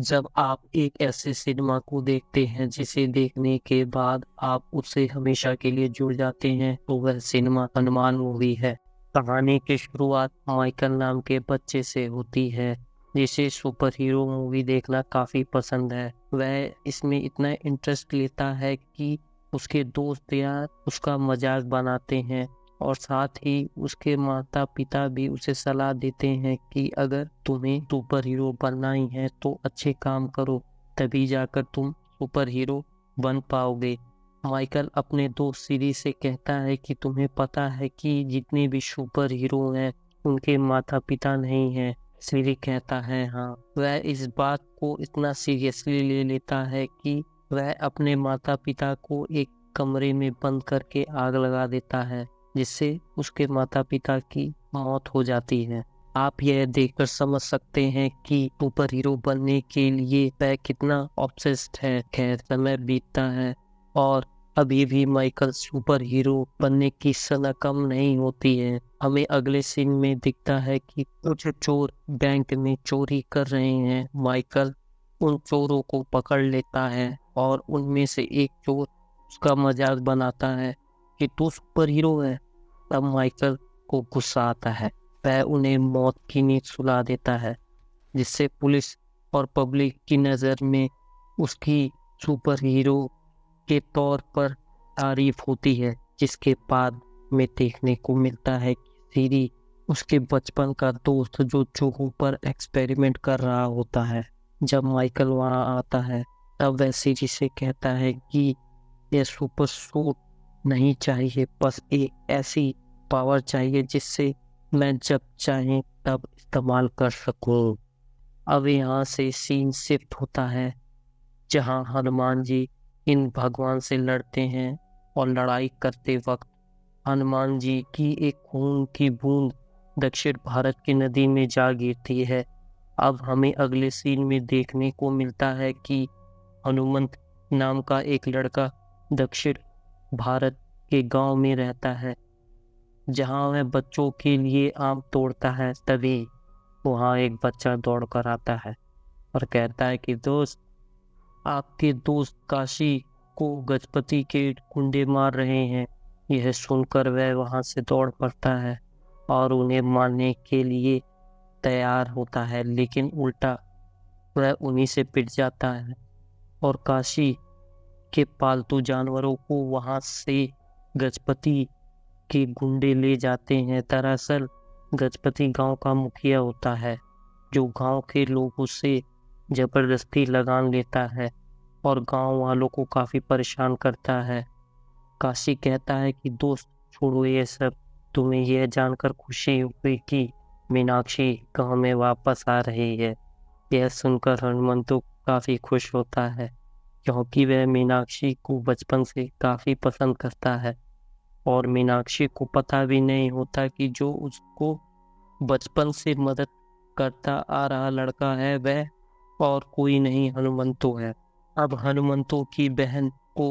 जब आप एक ऐसे सिनेमा को देखते हैं जिसे देखने के बाद आप उससे हमेशा के लिए जुड़ जाते हैं, तो वह सिनेमा हनुमान मूवी है। कहानी की शुरुआत माइकल नाम के बच्चे से होती है जिसे सुपर हीरो मूवी देखना काफी पसंद है। वह इसमें इतना इंटरेस्ट लेता है कि उसके दोस्त यार उसका मजाक बनाते हैं और साथ ही उसके माता पिता भी उसे सलाह देते हैं कि अगर तुम्हें सुपर हीरो बनना ही है तो अच्छे काम करो, तभी जाकर तुम सुपर हीरो बन पाओगे। माइकल अपने दोस्त सीरी से कहता है कि तुम्हें पता है कि जितने भी सुपर हीरो हैं उनके माता पिता नहीं हैं। सीरी कहता है हाँ। वह इस बात को इतना सीरियसली ले लेता है कि वह अपने माता पिता को एक कमरे में बंद करके आग लगा देता है, जिससे उसके माता पिता की मौत हो जाती है। आप यह देखकर समझ सकते हैं कि सुपर हीरो बनने के लिए वह कितना ऑब्सेस्ड है। खैर समय बीतता है और अभी भी माइकल सुपर हीरो बनने की सनक कम नहीं होती है। हमें अगले सीन में दिखता है कि कुछ चोर बैंक में चोरी कर रहे हैं। माइकल उन चोरों को पकड़ लेता है और उनमें से एक चोर उसका मजाक बनाता है कि तू सुपर हीरो है। तब माइकल को गुस्सा आता है। वह उन्हें मौत की नींद सुला देता है, जिससे पुलिस और पब्लिक की नज़र में उसकी सुपर हीरो के तौर पर तारीफ होती है। जिसके बाद में देखने को मिलता है कि सीरी उसके बचपन का दोस्त जो चूहों पर एक्सपेरिमेंट कर रहा होता है। जब माइकल वहां आता है तब वह सीरी से कहता है कि यह सुपर सूट नहीं चाहिए, बस एक ऐसी पावर चाहिए जिससे मैं जब चाहे तब इस्तेमाल कर सकूं। अब यहाँ से सीन शिफ्ट होता है जहाँ हनुमान जी इन भगवान से लड़ते हैं और लड़ाई करते वक्त हनुमान जी की एक खून की बूंद दक्षिण भारत की नदी में जा गिरती है। अब हमें अगले सीन में देखने को मिलता है कि हनुमंत नाम का एक लड़का दक्षिण भारत के गांव में रहता है, जहां वह बच्चों के लिए आम तोड़ता है। तभी वहां एक बच्चा दौड़ कर आता है और कहता है कि दोस्त, आपके दोस्त काशी को गजपति के गुंडे मार रहे हैं। यह सुनकर वह वहां से दौड़ पड़ता है और उन्हें मारने के लिए तैयार होता है, लेकिन उल्टा वह उन्हीं से पिट जाता है और काशी के पालतू जानवरों को वहां से गजपति के गुंडे ले जाते हैं। दरअसल गजपति गांव का मुखिया होता है, जो गांव के लोगों से जबरदस्ती लगान लेता है और गांव वालों को काफी परेशान करता है। काशी कहता है कि दोस्त छोड़ो ये सब, तुम्हें यह जानकर खुशी हुई कि मीनाक्षी गांव में वापस आ रही है। यह सुनकर हनुमंतु काफी खुश होता है, क्योंकि वह मीनाक्षी को बचपन से काफी पसंद करता है और मीनाक्षी को पता भी नहीं होता कि जो उसको बचपन से मदद करता आ रहा लड़का है वह और कोई नहीं हनुमंतु है। अब हनुमंतु की बहन को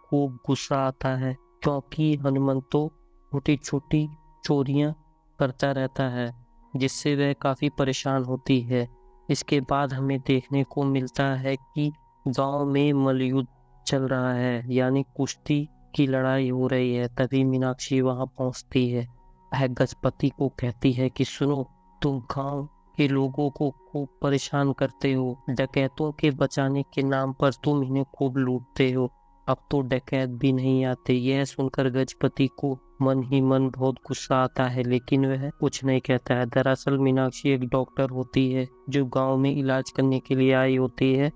खूब गुस्सा आता है, क्योंकि हनुमंतु छोटी छोटी चोरियां करता रहता है, जिससे वह काफी परेशान होती है। इसके बाद हमें देखने को मिलता है कि गांव में मलयुद्ध चल रहा है, यानी कुश्ती की लड़ाई हो रही है। तभी मीनाक्षी वहां पहुंचती है। वह गजपति को कहती है कि सुनो, तुम गांव के लोगों को खूब परेशान करते हो, डकैतों के बचाने के नाम पर तुम इन्हें खूब लूटते हो। अब तो डकैत भी नहीं आते। यह सुनकर गजपति को मन ही मन बहुत गुस्सा आता है, लेकिन वह कुछ नहीं कहता है। दरअसल मीनाक्षी एक डॉक्टर होती है जो गांव में इलाज करने के लिए आई होती है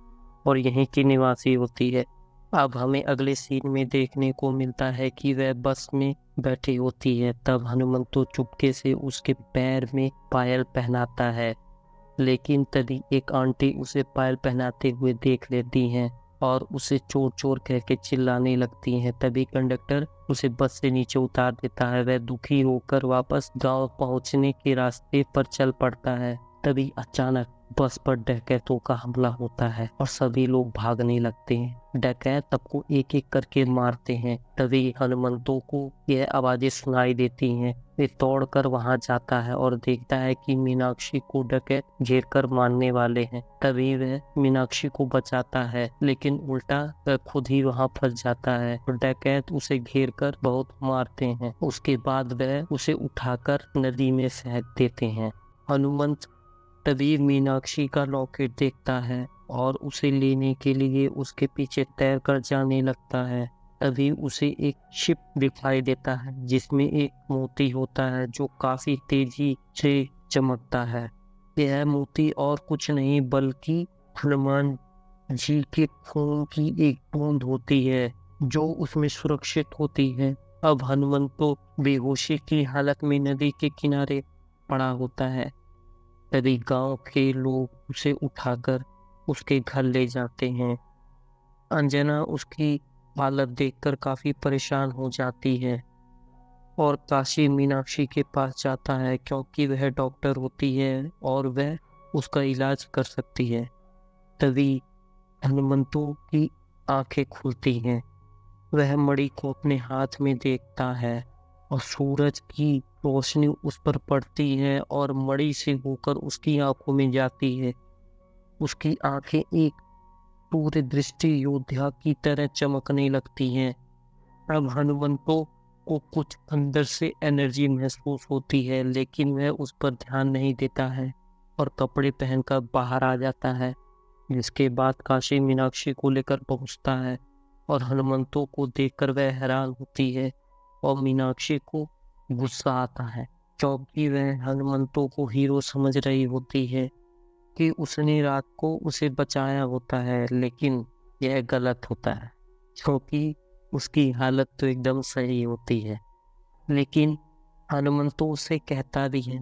और यहीं की निवासी होती है। अब हमें अगले सीन में देखने को मिलता है कि वह बस में बैठी होती है। तब हनुमंतु चुपके से उसके पैर में पायल पहनाता है, लेकिन तभी एक आंटी उसे पायल पहनाते हुए देख लेती हैं और उसे चोर चोर कह के चिल्लाने लगती हैं। तभी कंडक्टर उसे बस से नीचे उतार देता है। वह दुखी होकर वापस गांव पहुंचने के रास्ते पर चल पड़ता है। तभी अचानक बस पर डकैतों का हमला होता है और सभी लोग भागने लगते हैं। डकैत सबको एक एक करके मारते हैं। तभी हनुमंतों को यह आवाजें सुनाई देती हैं वे दौड़कर वहां जाता है और देखता है कि मीनाक्षी को डकैत घेर कर मारने वाले हैं। तभी वह मीनाक्षी को बचाता है, लेकिन उल्टा वह खुद ही वहां फंस जाता है और डकैत उसे घेर कर बहुत मारते हैं। उसके बाद वह उसे उठाकर नदी में फेंक देते हैं। हनुमंत तभी मीनाक्षी का लॉकेट देखता है और उसे लेने के लिए उसके पीछे तैर कर जाने लगता है। तभी उसे एक शिप दिखाई देता है जिसमें एक मोती होता है जो काफी तेजी से चमकता है। यह मोती और कुछ नहीं बल्कि हनुमान जी के खून की एक बूंद होती है जो उसमें सुरक्षित होती है। अब हनुमंत तो बेहोशी की हालत में नदी के किनारे पड़ा होता है। तभी गांव के लोग उसे उठाकर उसके घर ले जाते हैं। अंजना उसकी हालत देखकर काफी परेशान हो जाती है और काशी मीनाक्षी के पास जाता है क्योंकि वह डॉक्टर होती है और वह उसका इलाज कर सकती है। तभी हनुमंतु की आंखें खुलती हैं। वह मणि को अपने हाथ में देखता है और सूरज की रोशनी उस पर पड़ती है और मणि से होकर उसकी आंखों में जाती है। उसकी आंखें एक पूरे दृष्टि योद्धा की तरह चमकने लगती हैं। अब हनुमंतो को कुछ अंदर से एनर्जी महसूस होती है, लेकिन वह उस पर ध्यान नहीं देता है और कपड़े पहनकर बाहर आ जाता है। जिसके बाद काशी मीनाक्षी को लेकर पहुंचता है और हनुमंतो को देखकर वह हैरान होती है और मीनाक्षी को गुस्सा आता है क्योंकि वह हनुमंतो को हीरो समझ रही होती है कि उसने रात को उसे बचाया होता है, लेकिन यह गलत होता है क्योंकि उसकी हालत तो एकदम सही होती है। लेकिन हनुमंतो उसे कहता भी है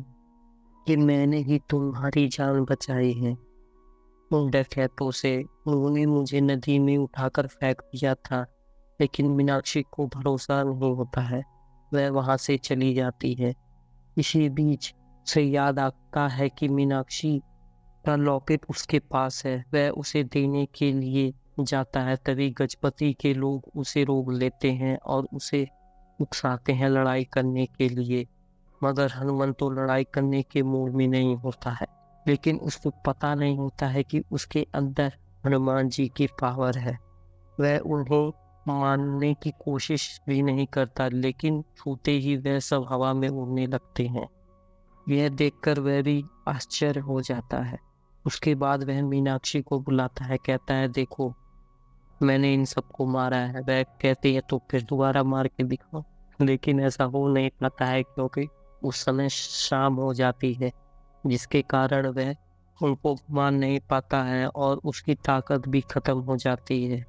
कि मैंने ही तुम्हारी जान बचाई है। उन डकैतों से उन्होंने मुझे नदी में उठाकर फेंक दिया था, लेकिन मीनाक्षी को भरोसा नहीं होता है। वह वहां से चली जाती है। इसी बीच से याद आता है कि मीनाक्षी का लॉकेट उसके पास है। वह उसे देने के लिए जाता है। तभी गजपति के लोग उसे रोक लेते हैं और उसे उकसाते हैं लड़ाई करने के लिए, मगर हनुमान तो लड़ाई करने के मूड में नहीं होता है। लेकिन उसको पता नहीं होता है कि उसके अंदर हनुमान जी की पावर है। वह उन्हें मारने की कोशिश भी नहीं करता, लेकिन छूते ही वह सब हवा में उड़ने लगते हैं। यह देखकर वह भी आश्चर्य हो जाता है। उसके बाद वह मीनाक्षी को बुलाता है, कहता है देखो मैंने इन सबको मारा है। वह कहती है तो फिर दोबारा मार के दिखाओ, लेकिन ऐसा हो नहीं पाता है क्योंकि उस समय शाम हो जाती है, जिसके कारण वह उनको मार नहीं पाता है और उसकी ताकत भी खत्म हो जाती है।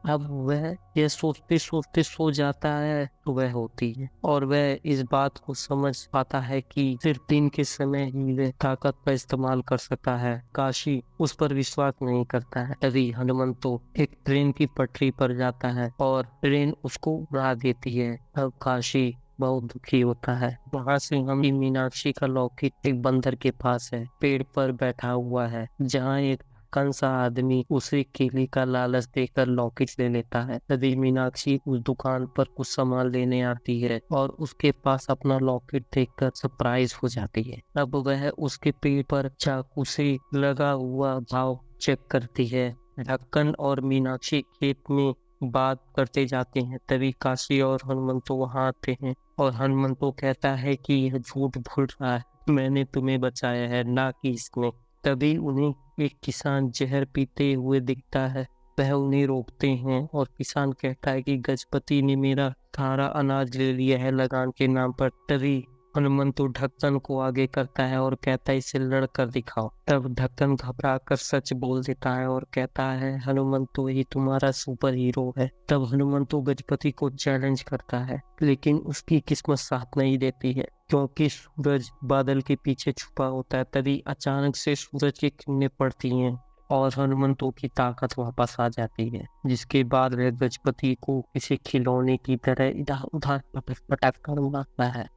अब वह यह सोचते सोचते सो जाता है तो वह होती है और वह इस बात को समझ पाता है कि सिर्फ दिन के समय ही वह ताकत का इस्तेमाल कर सकता है। काशी उस पर विश्वास नहीं करता है। तभी हनुमंतो एक ट्रेन की पटरी पर जाता है और ट्रेन उसको उड़ा देती है। अब काशी बहुत दुखी होता है। वहां से हम मीनाक्षी का लॉकेट एक बंदर के पास है, पेड़ पर बैठा हुआ है, जहाँ एक कंसा आदमी उसे केले का लालच देकर लॉकेट ले लेता है। तभी मीनाक्षी उस दुकान पर कुछ सामान लेने आती है और उसके पास अपना लॉकेट देखकर सरप्राइज हो जाती है। अब वह उसके पेट पर चाकू से लगा हुआ घाव चेक करती है। ढक्कन और मीनाक्षी खेत में बात करते जाते हैं। तभी काशी और हनुमंतो वहां आते हैं और हनुमंतो कहता है कि यह झूठ बोल रहा है, मैंने तुम्हें बचाया है, ना कि इसने। तभी उन्हें एक किसान जहर पीते हुए दिखता है। वह उन्हें रोकते हैं और किसान कहता है कि गजपति ने मेरा सारा अनाज ले लिया है लगान के नाम पर। तभी हनुमंतो ढक्कन को आगे करता है और कहता है इसे लड़ कर दिखाओ। तब ढक्कन घबरा कर सच बोल देता है और कहता है हनुमंतो ही तुम्हारा सुपर हीरो है। तब हनुमंतो गजपति को चैलेंज करता है, लेकिन उसकी किस्मत साथ नहीं देती है क्योंकि सूरज बादल के पीछे छुपा होता है। तभी अचानक से सूरज की किरणें पड़ती हैं और हनुमंतो की ताकत वापस आ जाती है। जिसके बाद वह गजपति को किसी खिलौने की तरह इधर उधर पटक कर मारता है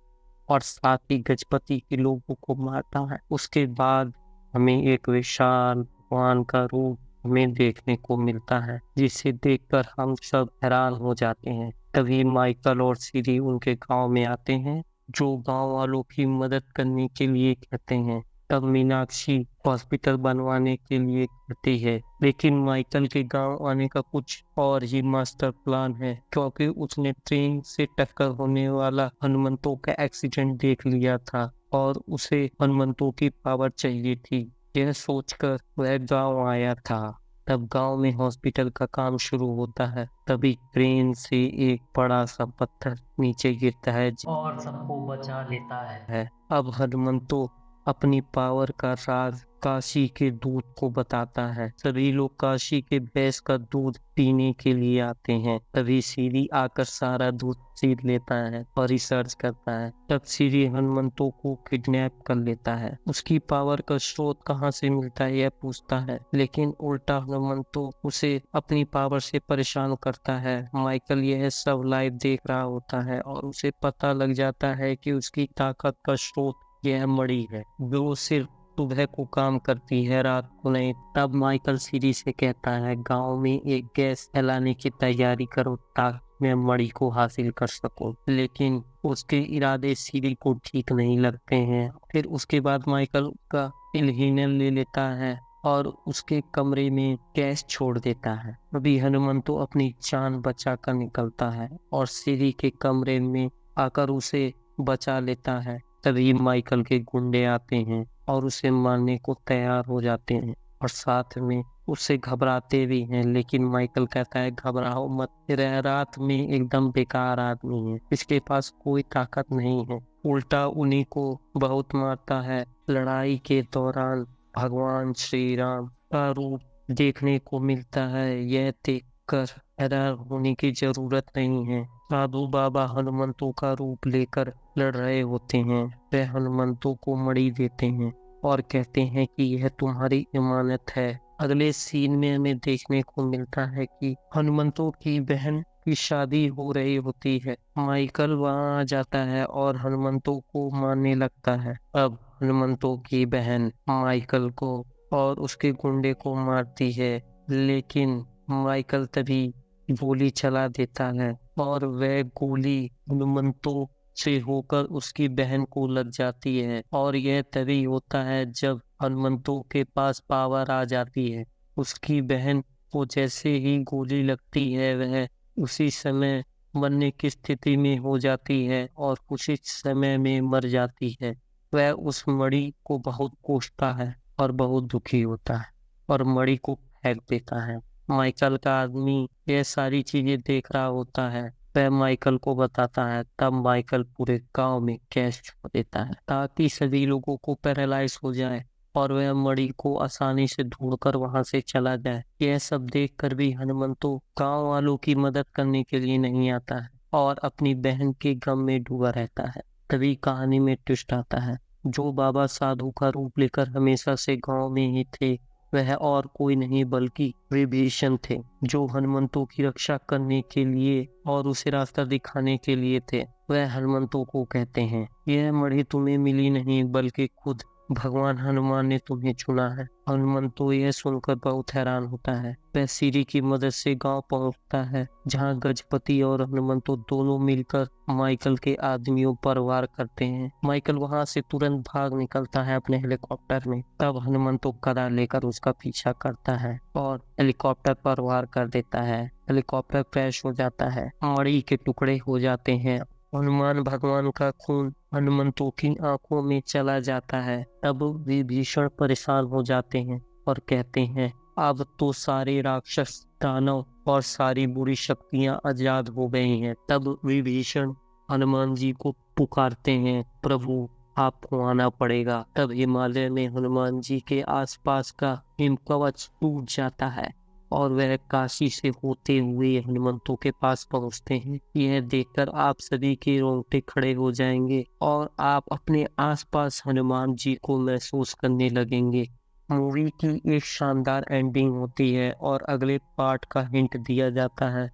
और साथ ही गजपति के लोगों को मारता है। उसके बाद हमें एक विशाल भगवान का रूप हमें देखने को मिलता है, जिसे देखकर हम सब हैरान हो जाते हैं। तभी माइकल और सीरी उनके गांव में आते हैं जो गांव वालों की मदद करने के लिए कहते हैं। तब मीनाक्षी हॉस्पिटल बनवाने के लिए कहती है, लेकिन माइकल के गांव आने का कुछ और ही मास्टर प्लान है, क्योंकि उसने ट्रेन से टक्कर होने वाला हनुमंतों का एक्सीडेंट देख लिया था और उसे हनुमंतों की पावर चाहिए थी। यह सोचकर वह गांव आया था। तब गांव में हॉस्पिटल का काम शुरू होता है। तभी ट्रेन से एक बड़ा सा पत्थर नीचे गिरता है और सबको बचा लेता है। अब हनुमंतो अपनी पावर का राज काशी के दूध को बताता है। सभी लोग काशी के भैंस का दूध पीने के लिए आते हैं। तभी सीरी आकर सारा दूध सीध लेता है और रिसर्च करता है। तब सीरी हनुमंतों को किडनैप कर लेता है। उसकी पावर का स्रोत कहाँ से मिलता है यह पूछता है, लेकिन उल्टा हनुमंतो उसे अपनी पावर से परेशान करता है। माइकल यह सब लाइव देख रहा होता है और उसे पता लग जाता है कि उसकी ताकत का स्रोत यह मणि है, जो सिर्फ सुबह को काम करती है, रात को नहीं। तब माइकल सीरी से कहता है, गांव में एक गैस फैलाने की तैयारी करो ताकि मैं मणि को हासिल कर सकूं। लेकिन उसके इरादे सीरी को ठीक नहीं लगते हैं। फिर उसके बाद माइकल का इल्हीनल ले लेता है और उसके कमरे में गैस छोड़ देता है। अभी हनुमंतो अपनी जान बचा कर निकलता है और सीरी के कमरे में आकर उसे बचा लेता है। तभी माइकल के गुंडे आते हैं और उसे मारने को तैयार हो जाते हैं और साथ में उससे घबराते भी हैं। लेकिन माइकल कहता है, घबराओ मत, यह रात में एकदम बेकार आदमी है, इसके पास कोई ताकत नहीं है। उल्टा उन्हीं को बहुत मारता है। लड़ाई के दौरान भगवान श्री राम का रूप देखने को मिलता है। यह देखकर हैरान होने की जरूरत नहीं है। साधु बाबा हनुमंतों का रूप लेकर लड़ रहे होते हैं। वे हनुमंतों को मणि देते हैं और कहते हैं कि यह तुम्हारी इमानत है। अगले सीन में हमें देखने को मिलता है कि हनुमंतों की बहन की शादी हो रही होती है। माइकल वहां आ जाता है और हनुमंतों को मारने लगता है। अब हनुमंतों की बहन माइकल को और उसके गुंडे को मारती है, लेकिन माइकल तभी गोली चला देता है और वह गोली हनुमंतों से होकर उसकी बहन को लग जाती है। और यह तभी होता है जब हनुमंतों के पास पावर आ जाती है। उसकी बहन को जैसे ही गोली लगती है वह उसी समय मरने की स्थिति में हो जाती है और कुछ ही समय में मर जाती है। वह उस मणि को बहुत कोसता है और बहुत दुखी होता है और मणि को फेंक देता है। माइकल का आदमी यह सारी चीजें देख रहा होता है। वह माइकल को बताता है। तब माइकल पूरे गांव में गैस छोड़ देता है ताकि सभी लोगों को पैरालाइज हो जाए और वह मणि को आसानी से ढूंढकर वहां से चला जाए। यह सब देखकर भी हनुमंतो गांव वालों की मदद करने के लिए नहीं आता है और अपनी बहन के गम में डूबा रहता है। तभी कहानी में ट्विस्ट आता है। जो बाबा साधु का रूप लेकर हमेशा से गांव में ही थे, वह और कोई नहीं बल्कि विभीषण थे, जो हनुमंतों की रक्षा करने के लिए और उसे रास्ता दिखाने के लिए थे। वह हनुमंतों को कहते हैं, यह मणि तुम्हें मिली नहीं बल्कि खुद भगवान हनुमान ने तुम्हें चुना है। हनुमंतो यह सुनकर बहुत हैरान होता है। वह सीरी की मदद से गांव पहुंचता है, जहां गजपति और हनुमंतो दोनों मिलकर माइकल के आदमियों पर वार करते हैं। माइकल वहां से तुरंत भाग निकलता है अपने हेलीकॉप्टर में। तब हनुमंतो गदा लेकर उसका पीछा करता है और हेलीकॉप्टर पर वार कर देता है। हेलीकॉप्टर क्रैश हो जाता है, मणि के टुकड़े हो जाते हैं। हनुमान भगवान का खून हनुमंतों की आंखों में चला जाता है। तब विभीषण परेशान हो जाते हैं और कहते हैं, अब तो सारे राक्षस, दानव और सारी बुरी शक्तियां आजाद हो गई हैं। तब विभीषण हनुमान जी को पुकारते हैं, प्रभु आपको आना पड़ेगा। तब हिमालय में हनुमान जी के आसपास का हिम कवच टूट जाता है और वह काशी से होते हुए हनुमंतों के पास पहुंचते हैं। यह देखकर आप सभी के रोंगटे खड़े हो जाएंगे और आप अपने आसपास हनुमान जी को महसूस करने लगेंगे। मूवी की एक शानदार एंडिंग होती है और अगले पार्ट का हिंट दिया जाता है।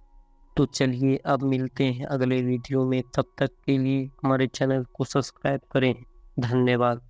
तो चलिए अब मिलते हैं अगले वीडियो में। तब तक के लिए हमारे चैनल को सब्सक्राइब करें। धन्यवाद।